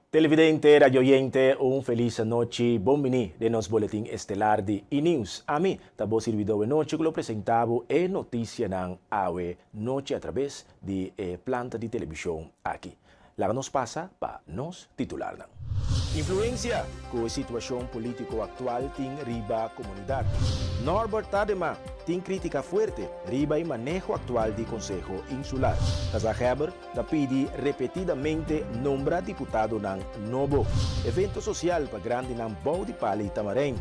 Televidente, radioyente, un feliz noche. Bienvenido de nos boletim estelar de E-News. A mí, tabo servidor de noche que lo presentavo e noticia ng AWE noche a través de planta de televisión aquí. La nos pasa pa nos titular nang. Influencia com a situação político atual tem riba comunidade. Norbert Tadema tem crítica forte riba e manejo atual do Conselho Insular. Casa Heber da pede repetidamente nombra deputado ng Novo. Evento social para grande ng Bau de Pali Tamarém.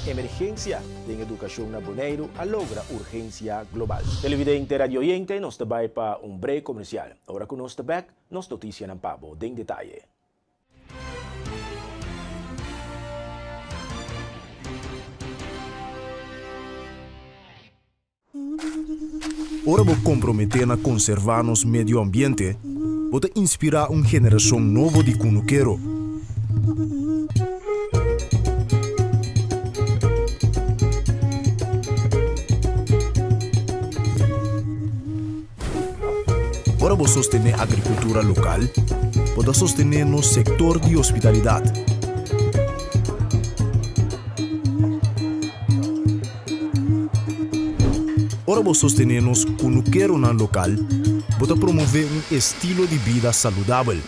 Emergência de educação na Bonaire a logra urgência global. Televidente radioyente nos tabay pa break comercial. Ora con nos tabak, nos noticia ng Pabo den detalhe. Ora vou comprometer na conservar nosso meio ambiente, vou inspirar uma geração nova de cunuqueiro. Ora vou sostener a agricultura local, vou sostener no setor de hospitalidade. Ora vou sostener nos cunuqueiro na local, vou promover um estilo de vida saudável.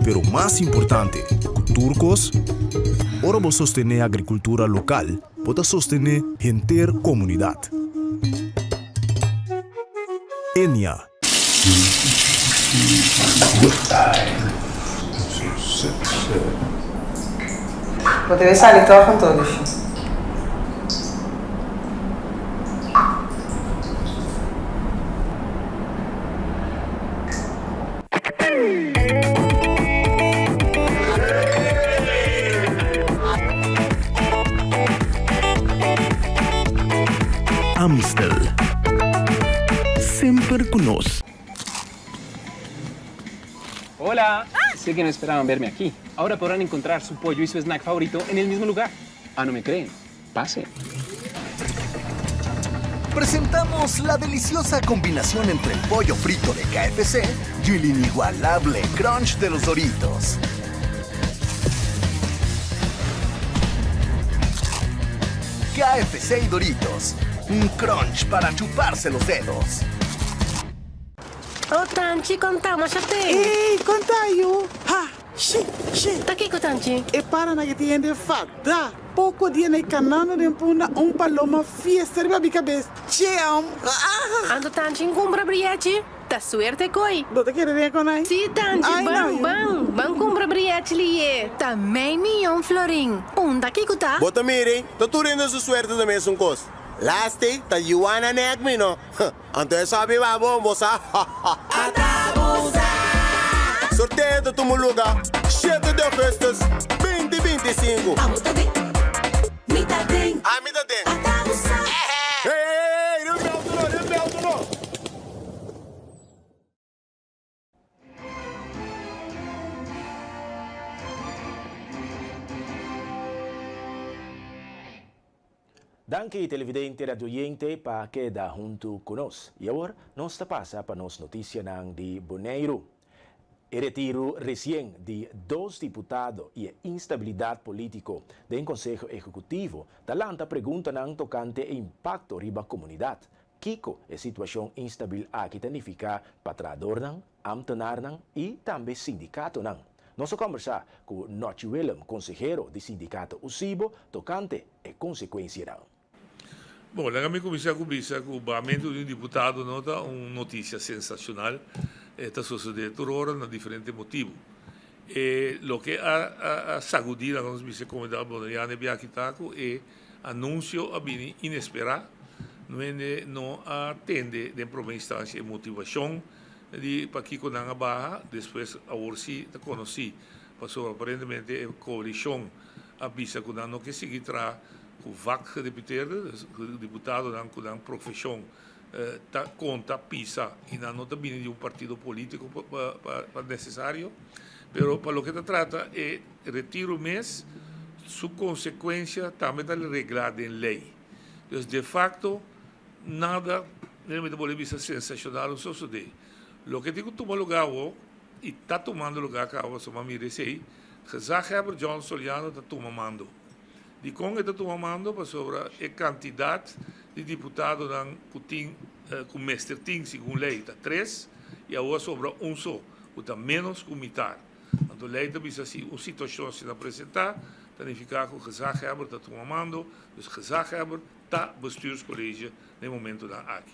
Pero mais importante, turcos, ora vou sostener a agricultura local, vou sostener a inteira comunidade. Enya. Potevi salire con 12. Amstel. Sempre conosco. Hola, sé que no esperaban verme aquí. Ahora podrán encontrar su pollo y su snack favorito en el mismo lugar. Ah, ¿no me creen? Pase. Presentamos la deliciosa combinación entre el pollo frito de KFC y el inigualable crunch de los Doritos. KFC y Doritos, un crunch para chuparse los dedos. Oh, Tanchi, contamos a te. Ei, contaio! Ha! Shi! Tá aqui com Tanchi? E para na que tiende fada! Pouco dia na canana de puna paloma fiesta de babi cabeça. Cheam! Ando Tanchi em cumbra briete. Tá suerte coi. Dota quer ver com nós? Si, Tanchi, bang cumbra briete liye. Também milhão florim. Daqui que tá? Bota mirem, tá turendo a suerte da mesma coisa. Last day, tá Yuana nek me no. Anto sabe ba bombo sa. Sorteio da Tumuluga, cheio de festas, 2025. Ah, me dá dentro. Ei, rebelde não. Danke televidente radioyente pa queda junto conosco. E agora, nos passa para nos notícia ng de Bonaire. El retiro recién de 2 diputados y instabilidad político del Consejo Ejecutivo talanta pregunta ng tocante e impacto riba comunidad. Kiko e situación instabil aquí significa patrador ng, amtenar ng, y también sindicato ng. Nos conversa con Nochi Willem, consejero de sindicato USIBO, tocante e consequência ng. Bom, la minha comissão cobriça que o aumento de um deputado nota uma notícia sensacional. Está sucedendo por hora por diferentes motivos. Lo que ha sacudido a la vicecomunidad bonaiana de Biakitaco es anuncio a bini inesperado, no atende de primera instancia motivación de para que con la baja, después ahora sí conocí, pasó aparentemente coalición avisa con no que seguir tras o VAC deputado con la profesión conta PISA y no también de un partido político necesario, pero para lo que se trata es retiro mes su consecuencia también está reglada en ley. Entonces, de facto, nada de Bolivia es sensacional o sucede. Lo que digo toma lugar hoy, y está tomando lugar que ahora somos mire sei, gezag hebben John Soliano está tomando. Die Congo está tomando para sobre a cantidad de diputados com mestre ting segundo lei está 3 e agora sobra só, o está menos que metade. Então, a lei também assim, uma situação se apresentar, significa que o gezaghebber está tomando, dus gezaghebber está bestuurscollege no momento da aqui.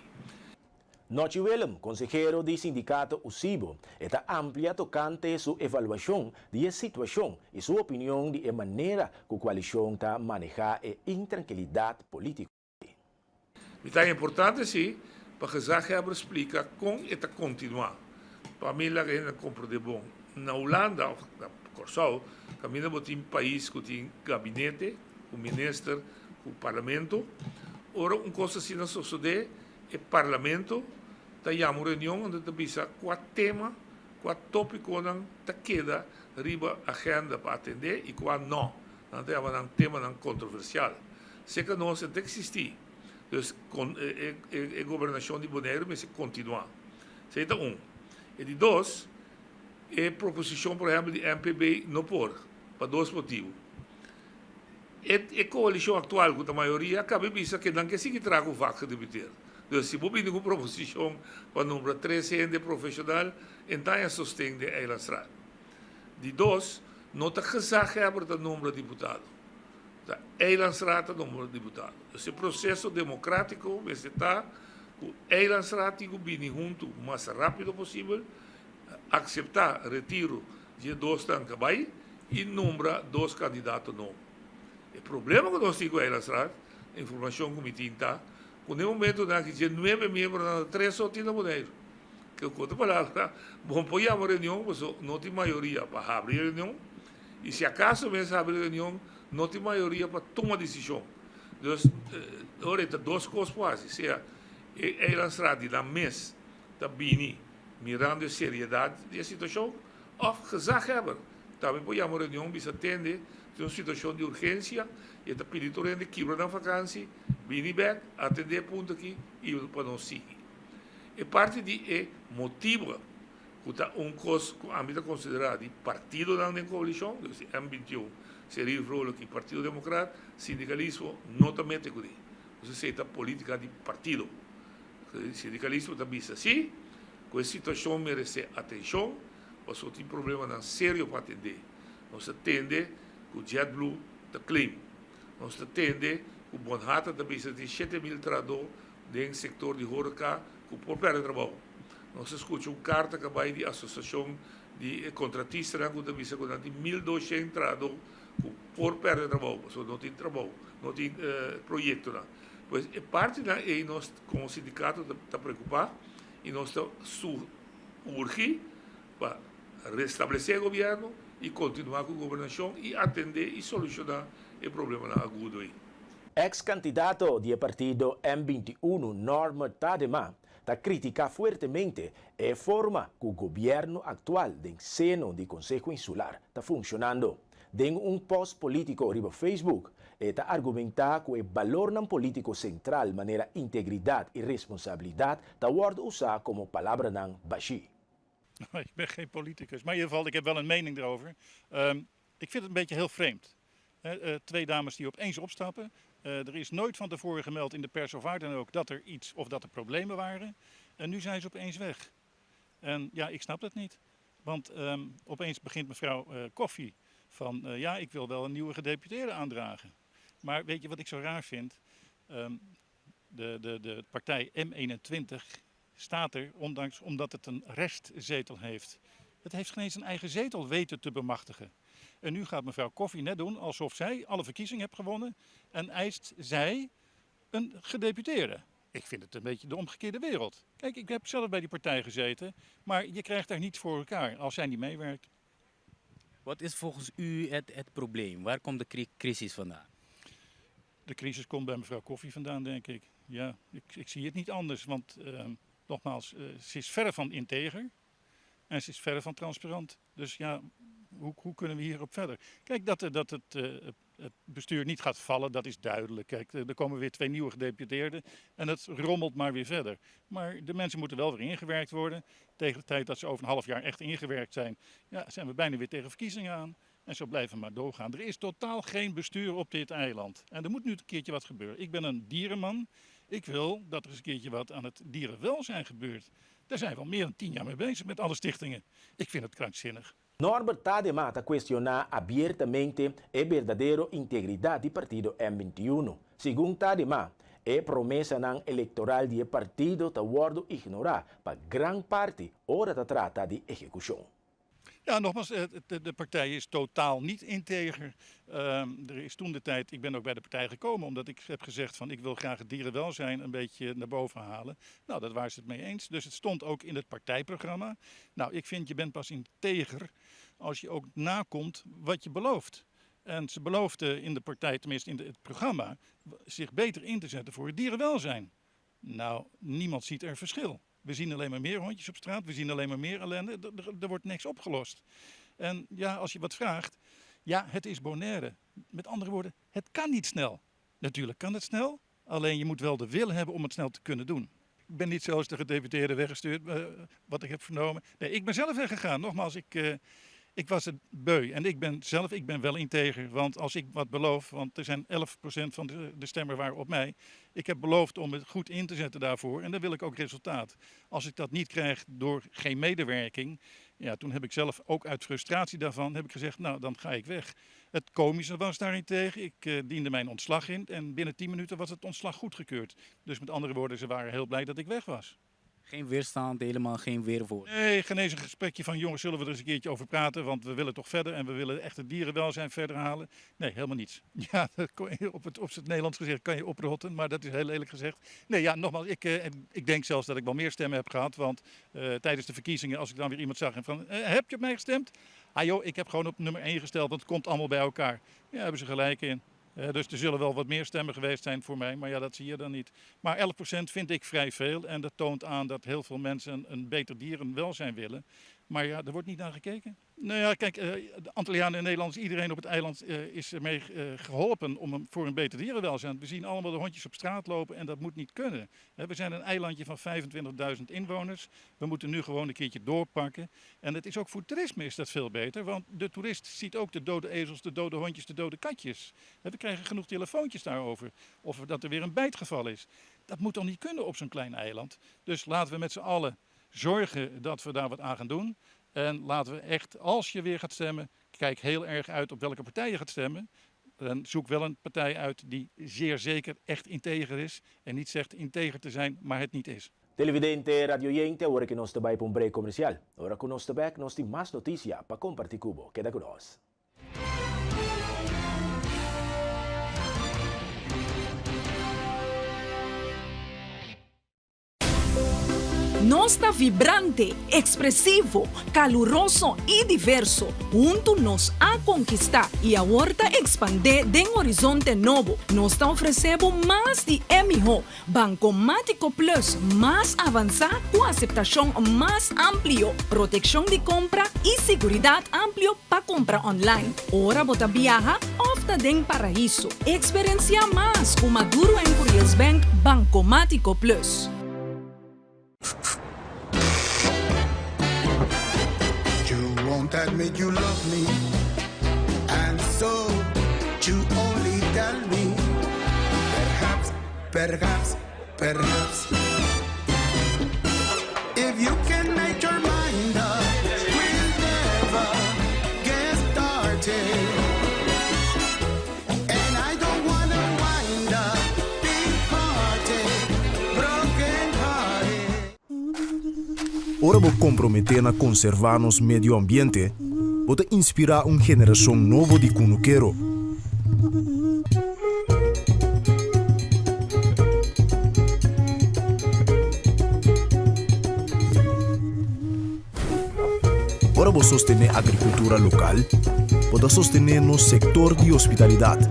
Nochi Willem, consejero del sindicato UCIBO, está amplia tocante su evaluación de la situación y su opinión de la manera que la coalición está maneja la intranquilidad política. É importante, sim, para que o gezaghebber explica como está continuar. Para mim, a gente compra de bom. Na Holanda, na Corsal, caminha para um país que tem gabinete, o ministro, o parlamento. Ora, uma coisa assim não sucede, o parlamento está uma reunião onde está bisa qual tema, qual tópico não está queda riba agenda para atender e qual não. Não tem um tema não controversial. Se que não tem que existir. Então, a governação de Bonaire vai continuar. Isso é um. E de dois, a proposição, por exemplo, de MPB não por, para dois motivos. A coalição atual, com a maioria, acaba de que não quer seguir trago o vaca de meter. Então, se você tem uma proposição para o número 300 profissional, então é sustento de Eilandsraad. De dois, não está gezaghebber o número de deputados. Está Eilandsraad o número de deputados. Esse processo democrático está o Eilandsraad tem que vir junto o mais rápido possível, aceitar retiro de dois tanques vai e nombrar dois candidatos novos. O problema que nós temos com o Eilandsraad, a informação que me tinha, no momento em que 9 membros, 3 só tinham Bonaire. Que eu conto palavra, vamos pôr uma reunião, mas não tem maioria para abrir a reunião, e se acaso mesmo abrir a reunião, não tem maioria para tomar decisão. Então, agora, duas coisas quase, seja, Eilandsraad na mês está bem mirando a seriedade da situação, ou gezaghebber. Também pode uma reunião que se atende de uma situação de urgência e está pedindo de quebra na vacância, bem back, atender ponto aqui e para não seguir. E parte de motivo que está coisa que a mim está considerado de partido da coalição, M21, seria o rol que Partido Democrata, sindicalismo, não também tem que dizer. Você está política de partido. O sindicalismo também diz assim, que a situação merece atenção, mas só tem problema não sério para atender. Nós atende que o JetBlue está clean. Nós atende que o Bonhata também tem 7.000 tradutores no setor de Horeca que por perto de trabalho. Nós escutamos uma carta que vai da Associação de Contratistas que também tem 1.200 tradutores que por perto de trabalho, mas não tem trabalho, não tem projeto. Pois é parte daí nós, como sindicato, está preocupado e nós estamos urgir para restabelecer o governo e continuar com a governação e atender e solucionar o problema agudo aí. Ex-candidato del partido M21, Norma Tadema, critica fuertemente la forma que el gobierno actual del seno del Consejo Insular está funcionando. En un post político arriba Facebook, está argumenta que el valor político central, manera integridad y responsabilidad, está usado como palabra nan bashi. Ik ben geen politicus, maar in ieder geval, ik heb wel een mening erover. Ik vind het een beetje heel vreemd. Twee dames die opeens opstappen. Er is nooit van tevoren gemeld in de pers of waar dan ook dat er iets of dat er problemen waren. En nu zijn ze opeens weg. En ja, ik snap dat niet. Want opeens begint mevrouw Koffie van ja, ik wil wel een nieuwe gedeputeerde aandragen. Maar weet je wat ik zo raar vind? De partij M21 staat er omdat het een restzetel heeft. Het heeft geen eens een eigen zetel weten te bemachtigen. En nu gaat mevrouw Koffie net doen alsof zij alle verkiezingen heeft gewonnen en eist zij een gedeputeerde. Ik vind het een beetje de omgekeerde wereld. Kijk, ik heb zelf bij die partij gezeten, maar je krijgt daar niets voor elkaar als zij niet meewerkt. Wat is volgens u het probleem? Waar komt de crisis vandaan? De crisis komt bij mevrouw Koffie vandaan, denk ik. Ja, ik zie het niet anders, want nogmaals, ze is verre van integer en ze is verre van transparant. Dus ja, hoe kunnen we hierop verder? Kijk, dat het het bestuur niet gaat vallen, dat is duidelijk. Kijk, er komen weer 2 nieuwe gedeputeerden en het rommelt maar weer verder. Maar de mensen moeten wel weer ingewerkt worden. Tegen de tijd dat ze over een half jaar echt ingewerkt zijn, ja, zijn we bijna weer tegen verkiezingen aan. En zo blijven we maar doorgaan. Er is totaal geen bestuur op dit eiland. En er moet nu een keertje wat gebeuren. Ik ben een dierenman. Ik wil dat er eens een keertje wat aan het dierenwelzijn gebeurt. Daar zijn we al meer dan 10 jaar mee bezig met alle stichtingen. Ik vind het krankzinnig. Norbert Tadema cuestiona abiertamente la verdadera integridad del partido M21. Según Tadema, la promesa electoral del partido te wordt ignorada por gran parte hora te trata de ejecución. Ja, nogmaals, de partij is totaal niet integer. Er is toen de tijd, ik ben ook bij de partij gekomen omdat ik heb gezegd van ik wil graag het dierenwelzijn een beetje naar boven halen. Nou, dat waren ze het mee eens. Dus het stond ook in het partijprogramma. Nou, ik vind je bent pas integer als je ook nakomt wat je belooft. En ze beloofden in de partij, tenminste in het programma, zich beter in te zetten voor het dierenwelzijn. Nou, niemand ziet er verschil. We zien alleen maar meer hondjes op straat, we zien alleen maar meer ellende, er wordt niks opgelost. En ja, als je wat vraagt, ja, het is Bonaire. Met andere woorden, het kan niet snel. Natuurlijk kan het snel, alleen je moet wel de wil hebben om het snel te kunnen doen. Ik ben niet zoals de gedeputeerde weggestuurd, wat ik heb vernomen. Nee, ik ben zelf weggegaan. Nogmaals, ik was het beu en ik ben wel integer, want als ik wat beloof, want er zijn 11% van de stemmen waren op mij. Ik heb beloofd om het goed in te zetten daarvoor en dan wil ik ook resultaat. Als ik dat niet krijg door geen medewerking, ja, toen heb ik zelf ook uit frustratie daarvan heb ik gezegd, nou dan ga ik weg. Het komische was daarentegen, ik diende mijn ontslag in en binnen 10 minuten was het ontslag goedgekeurd. Dus met andere woorden, ze waren heel blij dat ik weg was. Geen weerstand, helemaal geen weerwoord. Nee, geen eens een gesprekje van jongens, zullen we er eens een keertje over praten, want we willen toch verder en we willen echt het dierenwelzijn verder halen. Nee, helemaal niets. Ja, op het Nederlands gezegd kan je oprotten, maar dat is heel eerlijk gezegd. Nee, ja, nogmaals, ik denk zelfs dat ik wel meer stemmen heb gehad, want tijdens de verkiezingen, als ik dan weer iemand zag en van, heb je op mij gestemd? Ah joh, ik heb gewoon op nummer 1 gesteld, want het komt allemaal bij elkaar. Ja, hebben ze gelijk in. Dus er zullen wel wat meer stemmen geweest zijn voor mij, maar ja, dat zie je dan niet. Maar 11% vind ik vrij veel en dat toont aan dat heel veel mensen een beter dierenwelzijn willen. Maar ja, er wordt niet naar gekeken. Nou ja, kijk, de Antillianen en Nederlanders, iedereen op het eiland is ermee geholpen voor een beter dierenwelzijn. We zien allemaal de hondjes op straat lopen en dat moet niet kunnen. We zijn een eilandje van 25.000 inwoners. We moeten nu gewoon een keertje doorpakken. En het is ook voor toerisme is dat veel beter, want de toerist ziet ook de dode ezels, de dode hondjes, de dode katjes. We krijgen genoeg telefoontjes daarover, of dat er weer een bijtgeval is. Dat moet toch niet kunnen op zo'n klein eiland. Dus laten we met z'n allen zorgen dat we daar wat aan gaan doen. En laten we echt, als je weer gaat stemmen, kijk heel erg uit op welke partij je gaat stemmen. En zoek wel een partij uit die zeer zeker echt integer is. En niet zegt integer te zijn, maar het niet is. Televidente Radio Oyente, ahora que nos te va a un break comercial. Ahora con nos te back, nos tiene más noticia para compartir cubo. Queda con nos. No está vibrante, expresivo, caluroso y diverso. Juntos nos a conquistar y ahora expandir de un horizonte nuevo. Nos ofrecemos más de MIHO, Bancomático Plus, más avanzada con aceptación más amplio, protección de compra y seguridad amplio para compra online. Ahora bota viaja, opta den paraíso. Experiencia más con Maduro en Curious Bank Bancomático Plus. You won't admit you love me, and so you only tell me, perhaps, if you can make your mind up, we'll never get started. And I don't wanna wind up big hearted, broken hearted. Ora vou comprometer a conservar nosso meio ambiente, vou inspirar uma geração nova de cunuquero. Ora vou sostener a agricultura local, vou sostener no sector de hospitalidade.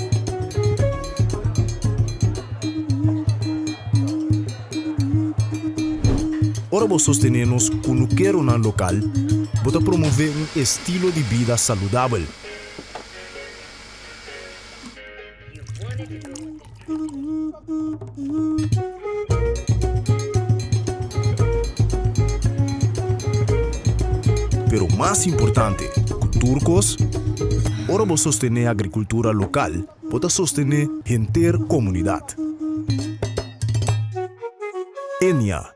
Ora vou sostener nos cunuquero na local, vou promover um estilo de vida saudável. más importante, turcos, ora vos sostener agricultura local, pode sostener gente comunidad. Enya.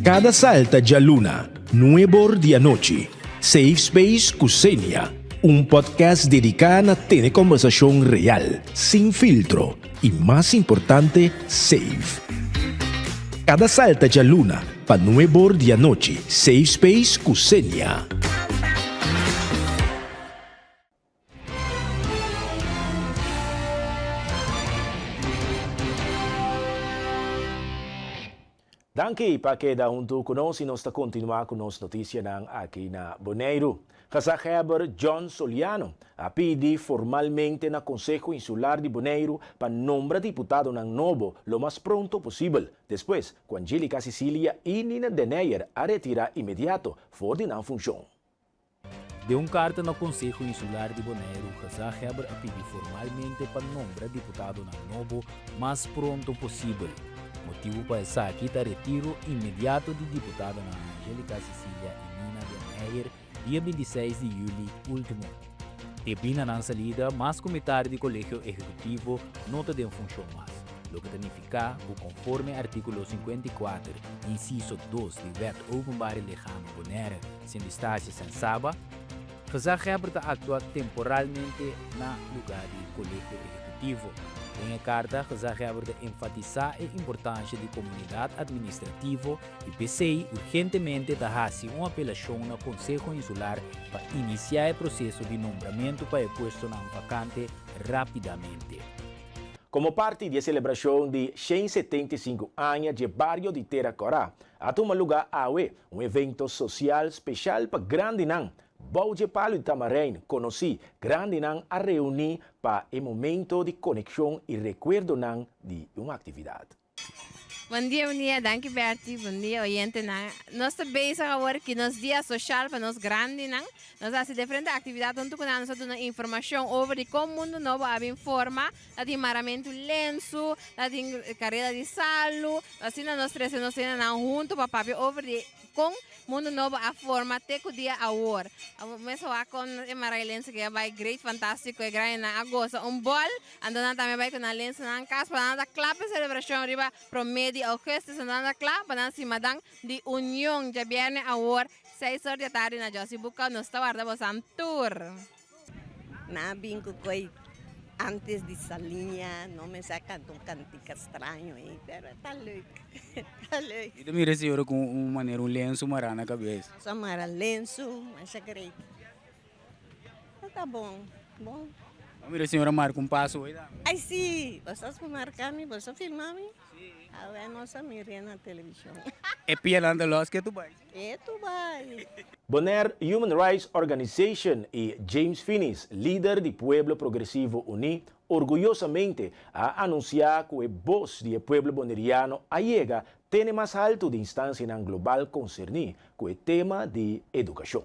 Cada salta de luna, nuevo de noche. Safe Space Kusenia, un podcast dedicado a tener conversación real, sin filtro y más importante, safe. Cada salta de luna, pa nuevo de noche. Safe Space Kusenia. Danke para quedar junto conosco e nós está continuar com nossa notícia aqui na Bonaire. Casaheber John Soliano a pedir formalmente na Conselho Insular de Bonaire para nombrar deputado novo lo mais pronto possível. Depois, com Angélica Sicilia e Nina Deneyer a retirar imediato fora de não função. De carta no Conselho Insular de Bonaire, Casaheber a pedir formalmente para nombrar deputado novo mais pronto possível. Motivo para essa aqui está retiro imediato de deputado na Angélica Sicilia e Nina Deneyer, dia 26 de julho último. Termina na salida, mas comitário do Colégio Executivo nota de função mais, o que significa que conforme artículo 54, inciso 2 do Wet Openbare Lichaam Bonaire, sendo estácio sensaba, Casaheber atua temporalmente na lugar do Colégio Executivo. Em carta, Casaheber enfatizar a importância da comunidade administrativa e PCI urgentemente dar-se uma apelação no Conselho Insular para iniciar o processo de nombramento para o posto na vacante rapidamente. Como parte da celebração de 175 anos de Barrio de Teracorá, a tomar lugar um evento social especial para Grande Nan. Bauge Palo de Tamarém conheci Grande Nan a reunir para o momento de conexão e recuerdo nan de uma atividade. Bom dia, danke Bertie, bom dia, oyente nan. Nós também agora que nos dia social para nós grande nan, nós fazemos diferentes atividades onde nós damos informação sobre como o mundo novo abre forma, da de maramento lenço, da de carreira de salo, assim nós três nós temos junto para papi over com mundo novo a forma até que o dia a hora. Começo a com o maralense que vai great fantástico e grande na agosto bol, andando também vai com a lenço na casa para dar clape celebração riba promedio Augusto andando clap para cima de união de viernes a hora 6 horas da tarde na Josi Buca nos está guardando um tour. Na bingo coi antes de salinha, não me saca um cantica estranho, pero tá louco. Tá louco. E mira senhora com um lenço mará na cabeça. Só mara lenço, mas é great. Tá bom, bom. Mira senhora marca passo aí. Ai sim, você vai marcar-me, você filmar-me? Sim. A nossa mira na televisão. É pielando los que tu vai. É tu vai. Bonaire Human Rights Organization e James Finis, líder do Pueblo Progresivo Uni, orgulhosamente a anunciar que o voz do pueblo boneriano llega tem mais alto de instância na global concerni com o tema de educação.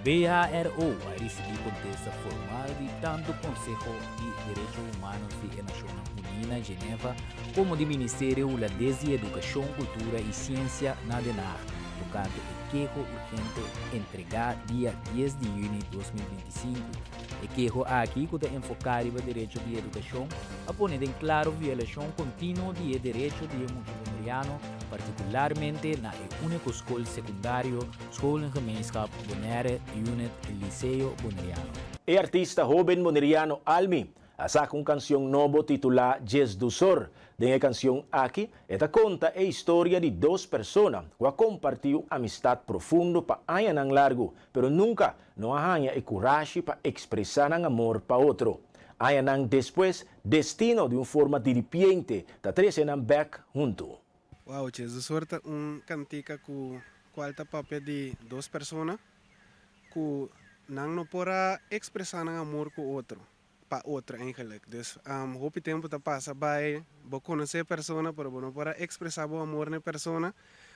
BHRO vai receber contesta formal de tanto o Conselho de Direitos Humanos da Nações Unidas, Geneva, como do Ministério de Educação, Cultura e Ciência na DENAR, tocante o queijo urgente entregar dia 10 de junho de 2025. O queijo aqui que está enfocado no direito de educação, a poner em claro violação contínua do direito de multiboneriano, particularmente na única escola secundária, escola gemeenschap Bonaire, Unit e Liceu Boneriano. O artista jovem boneriano Almi saca uma canção nova titulada Jes do Sor. Denha canção aqui, esta conta a história de duas pessoas que compartilham amistade profunda para anos largo, pero nunca não arranha a coragem para expressar amor para outro. Anos depois, destino de uma forma diripiente, da três back junto. Wow, Jes do Sor é cantica com qualta papel de duas pessoas que não podem expressar amor com outro. Para outra eigenlijk. Dus hoop tempo te passa bij we conhecer a pessoa, para não para expressar o amor na pessoa,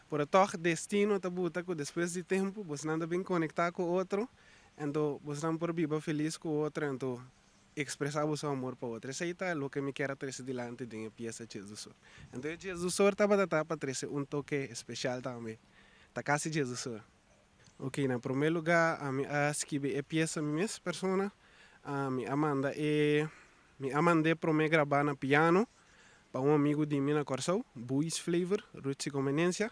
para toch destino te buta que depois de tempo você não bem conectar com o outro, então você não pode viver feliz com o outro, então expressar o seu amor para o outro. Isso aí é o que me quer trazer delante de uma peça de Jesus Sor. Então Jesus Sor estava para trazer toque especial também. Tá quase Jesus Sor. Ok, na primeiro lugar, a minha escrevi a peça minha persona, a minha amanda para me gravar na piano para um amigo de mim na Corsão, Buis Flavor, Roots e Conveniência.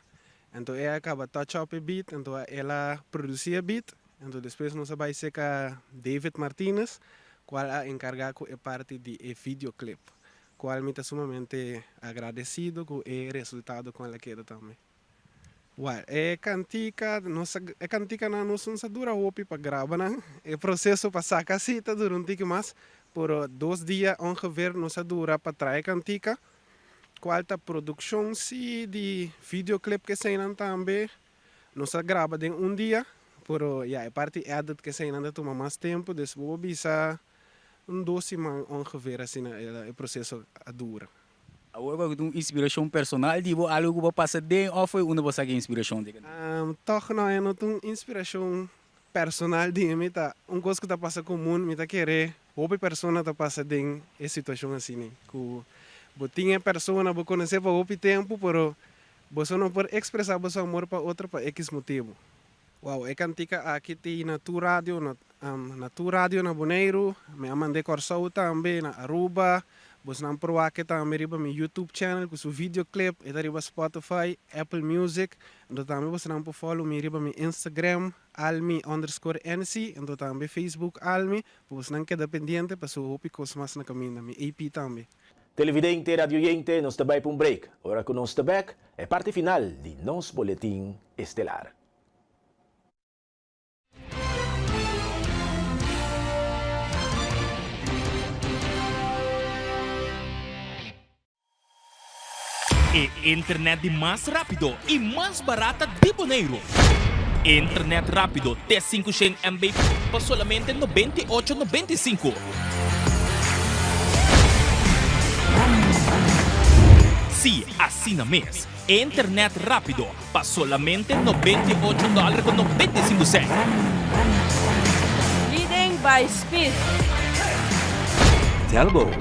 Então ela acaba touch up a beat, então ela produzia beat, então depois nós vai ser com David Martinez, qual é encarregado com a parte de videoclip, qual me está sumamente agradecido com o resultado com ela queda também. Well, cantica na nós não dura hopi para gravar, né? O processo para sacar cita dura pouco mais, por 2 dias ongeveer nós dura para trazer cantica. Qual a produção de videoclip que saem também, nós grava em dia, por a parte edit que saem ainda toma mais tempo, depois bisa 2 semanas ongeveer assim o processo dura. Agora com inspiração personal, tipo algo que passa de ou foi uma você que inspiração de? Toch não é uma inspiração personal de mim, tá? Coisa que tá passa comum, me tá querer, outra pessoa tá passa de situação assim, né? Que tinha pessoa que conhecer por outro tempo, pero você não pode expressar seu amor para outra por X motivo. Wow, cantica aqui tem na tu rádio, na Bonaire, me amandei Corsão também na Aruba. Você não provar que também riba meu YouTube channel com seu videoclip, e riba Spotify, Apple Music. Então também você não pode follow me riba meu Instagram, almi_nc, então também Facebook almi. Você não queda pendente para sua hopi coisa mais na caminho, meu AP também. Televidente, radioyente, nos tabay para um break. Ora que nos tabak, é parte final de nos Boletim Estelar. E internet de mais rápido e mais barata de Bonaire. Internet rápido T500 MB por solamente 98,95. Sim, assina mês. Internet rápido por solamente $98,95. Leading by speed. Telbo.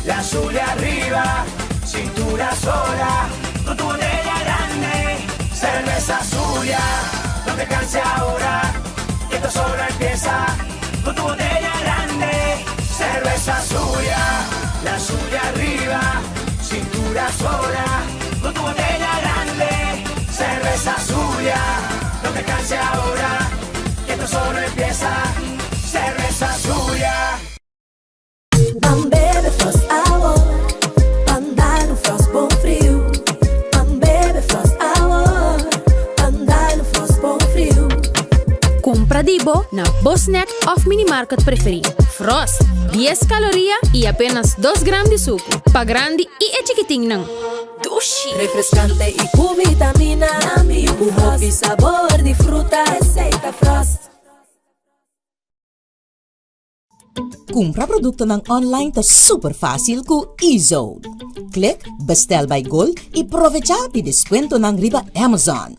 La Zulia arriba, cintura sola, con tu botella grande, cerveza Zulia, no te canses ahora, que esto solo empieza, con tu botella grande, cerveza Zulia, la Zulia arriba, cintura sola, con tu botella grande, cerveza Zulia, no te canses ahora, que esto solo empieza, cerveza Zulia. Bebe Frost Hour, andar no Frost bom frio. Bebe Frost Hour, andar no Frost bom frio. Compra Dibo na Bosnack of Minimarket preferido. Frost, 10 calorias e apenas 2 gramas de suco. Pa grande e é chiquitinho não. Dushi. Refrescante e com vitamina. Com hobby e sabor de fruta. Receita Frost. Compra produto ng online ta super fácil ku eZone. Click Bestel by Gold e aprovecha pi descuento ng riba Amazon.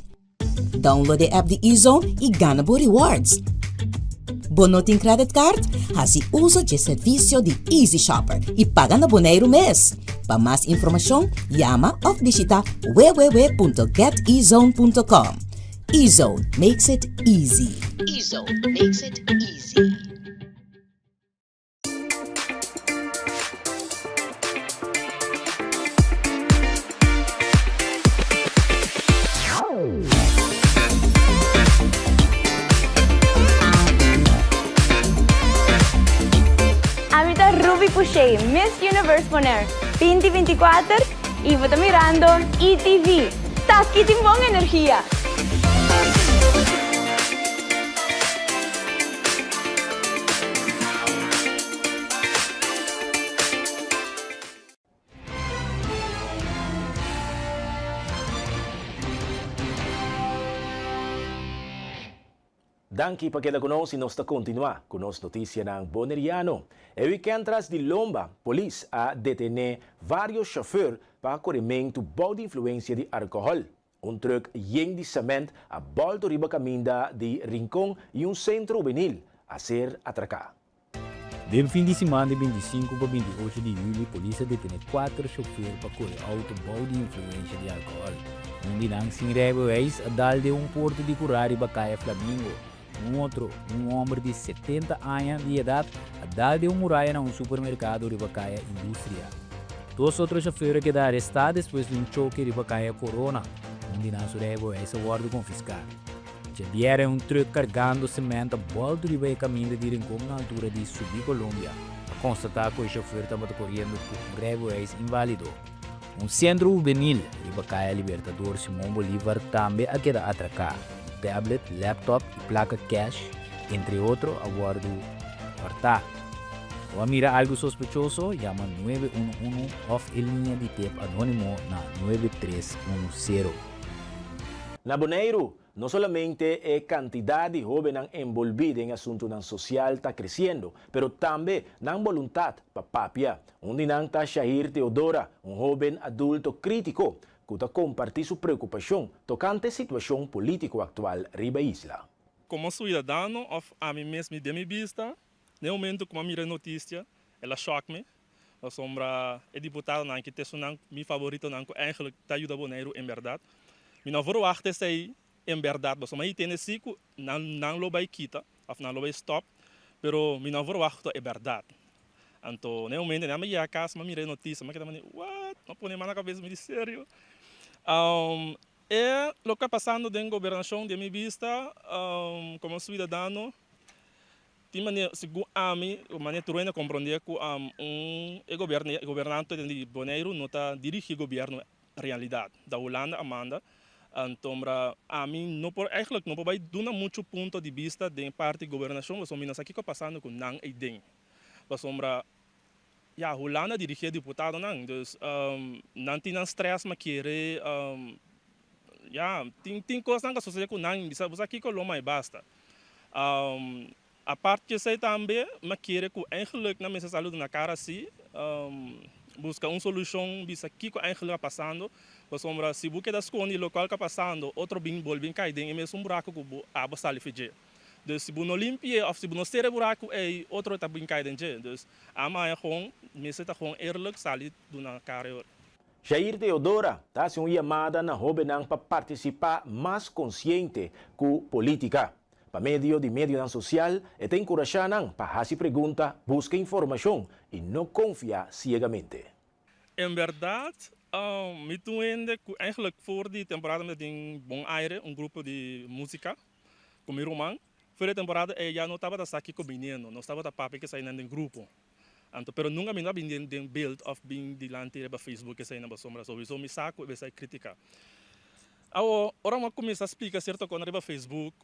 Download the app de eZone e gana bo rewards. Bonoting credit card, hasi uso de servicio de Easy Shopper e paga na Bonaire mês. Pa mais informação, llama ou visita www.getezone.com. eZone makes it easy. eZone makes it easy. Amita Ruby Puche, Miss Universe Bonaire 2024 y vos mirando ETV. Taki timbong energía. Danke pa queda conosco e nós está continuar com as notícias ng Boneriano. E weekend tras de Lomba, polis a detener vários chauffeurs para corrimento de influência de álcool. Truck lleno de cemento a volta riba caminda de Rincón e centro juvenil a ser atracado. De fim de semana de 25 para 28 de julho, a polícia deteve 4 chauffeurs para correr autobau de influência de álcool. Nang sin rebeldes a dar de porto de Curari Bacaia Flamingo. Outro, homem de 70 anos de idade, a dar de muralha em supermercado de Bacaia Indústria. 2 outros chauffeurs quedaram arrestados depois de choque de Bacaia Corona, onde não se rebeldes a guarda confiscar. Já vieram truck carregando cimento a volta de bem caminho de Rincón na altura de Subi, Colômbia. A constatar que o chauffeur estava correndo com rebeldes inválido. Centro juvenil de Bacaia Libertador Simão Bolívar também a queda atracar. Tablet, laptop e placa cash, entre outros, a guarda horta. Ou mira algo sospechoso, llama 911 off el linha de tempo anônimo na 9310. Na Bonaire, no solamente a cantidad de jóvenes envolvidos en asuntos social está creciendo, pero también la voluntad para papia. Un dinanta Shahir Teodora, un joven adulto crítico, que está compartir su preocupación tocante la situación política actual riba isla. Como cidadão, a mim mesmo de minha vista, no momento como mira notícia, ela choca-me. A sombra é deputado não que tem meu favorito não que eigenlijk tá ajuda Bonaire em verdade. Minha verwacht is aí em verdade, mas aí tem esse que não lo vai quitar, não lo vai stop, pero minha verwacht é verdade. Então, no momento na minha casa, mas mira notícia, mas que também what? Não põe mais na cabeça me sério. É o que está passando dentro da governação de minha vista, como cidadão, de maneira, segundo a mim, de maneira truena compreender que governante de Bonaire não está dirigindo o governo realidade. Da Holanda, Amanda, então, a mim, não por, eigenlijk não vai dar muito ponto de vista de parte da governação, mas o aqui está passando com não é dentro. Sombra, ja, Holanda dirige deputado não, dus não tem stress mas querer, ja, tem coisas que associam com não, você aqui com mais basta. A parte que sei também, mas querer que eigenlijk na mesa saúde na cara assim, busca uma solução, bisa aqui que eigenlijk passando, sombra, se você das esconde local que passando, outro bem bol bem cai dentro, mesmo buraco que a basta fazer. Dus se você não limpia, ou se você não ser buraco, é outro tá bem cai dentro. Dus a mãe com, mesa tá com eerlijk salir na cara. Shahir Teodora está haciendo una llamada na joven para participar más consciente con política. Para medio de medio social, está encorajando para hacer preguntas, buscar información y no confía ciegamente. En verdad, me tuende que eigenlijk voor die temporada met een Bon Aire, een grupo de música, com meu irmão. Voor de temporada, já não estava aqui com menino, não estava da papi que saía no grupo. Então, pero nunca me vi den beeld of being dilante ba Facebook que sai na sombra sowieso me saco e sai criticar. Ora uma começa a explicar certo quando arriba Facebook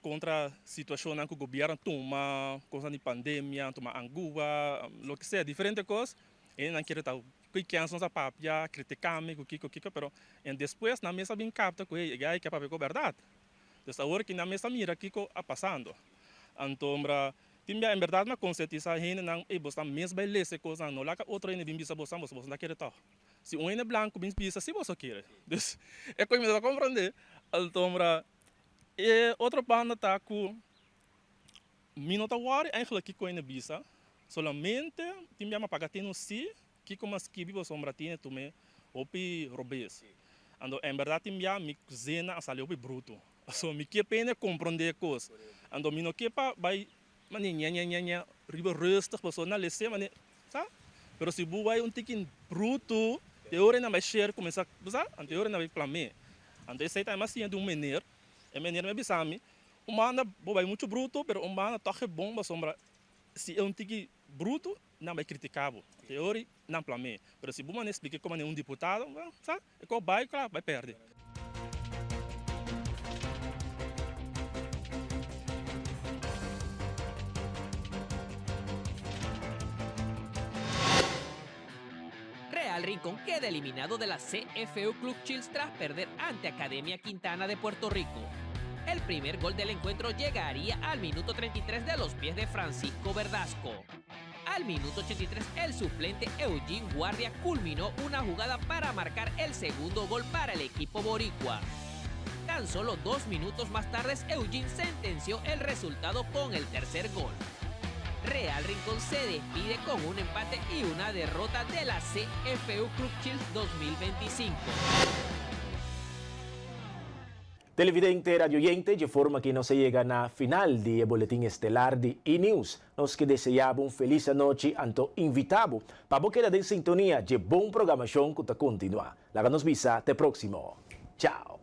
contra a situação que o governo toma, coisa de pandemia, toma angua, lo que seja, diferente coisa. E não quero tal que canção sa papia, criticar-me, pero e depois na mesa bem capta que é que a papia é verdade. Então, agora que na mesa mira que está passando. Então, em verdade, na consciência, a gente não é você mesmo vai ler essa coisa, não lá que outro ainda vem bisa você não quer tal. Se um é branco, vem bisa se você quer. Então, é como você vai compreender. Então, e outra banda tá com minuto war eigenlijk que ainda bisa, solamente tem uma pagatino si que como as que vivo sombra tinha também opi robes. Então, em verdade, tem me cozinha a salir opi bruto. So, me que pena compreender coisas. Então, me não que para vai mas riba rustig, pessoa na lesse, mas sabe? Pero se você vai tiquinho bruto, teoria não vai ser começar, sabe? A teoria não vai planear. Então esse aí assim de maneira me bisami, mana vai muito bruto, pero mana toque bom, mas sombra se é tiquinho bruto, não vai criticar, teoria não planeia. Pero se você explica como é deputado, sabe? É que vai, claro, vai perder. Real Rincón queda eliminado de la CFU Club Chills tras perder ante Academia Quintana de Puerto Rico. El primer gol del encuentro llegaría al minuto 33 de los pies de Francisco Verdasco. Al minuto 83, el suplente Eugene Guardia culminó una jugada para marcar el segundo gol para el equipo boricua. Tan solo 2 minutos más tarde, Eugene sentenció el resultado con el tercer gol. Real Rincón se despide con un empate y una derrota de la CFU Club Chills 2025. Televidente, radioyente, de forma que no se llega na final de boletim estelar de E-News. Nos que deseamos feliz noche anto invitado para que quede en sintonía de bom programação que está continua. Laga nos visa, até próximo. Tchau.